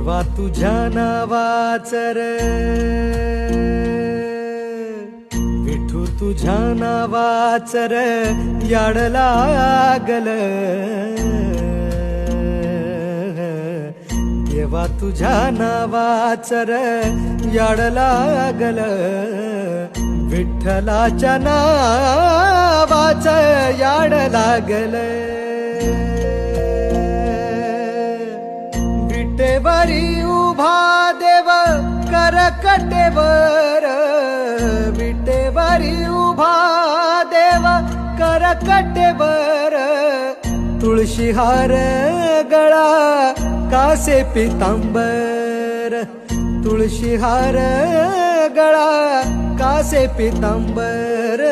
देवा तुझ्या नावाचं रे विठू तुझ्या नावाचं रे याड लागल देवा तुझ्या नावाचं रे याड लागल विठ्ठलाच्या नावाचं याड लागल विटेवरी उभा देव करकटेवर विटेवरी उभा देव करकटेवर तुळशीहार गळा कासे पितांबर तुळशीहार गळा कासे पितांबर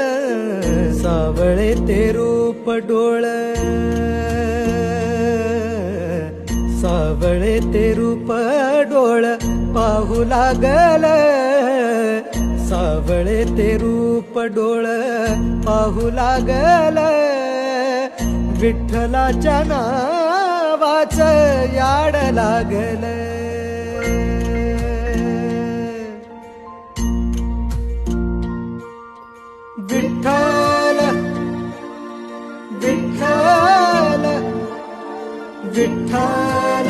सावळे ते रूप डोळ सावळे ते रूप डोळ पाहू लागल सावळे ते रूप डोळ पाहू लागल विठ्ठलाच्या नावाचं याड लागल विठ्ठल विठ्ठल विठ्ठल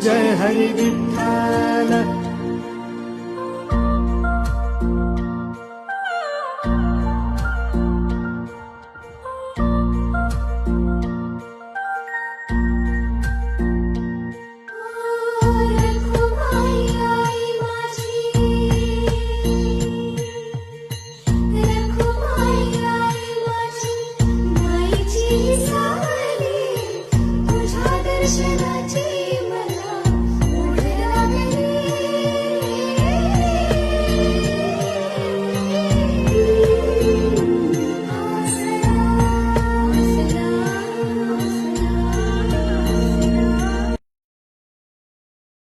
जय हरी विठ्ठल दर्शना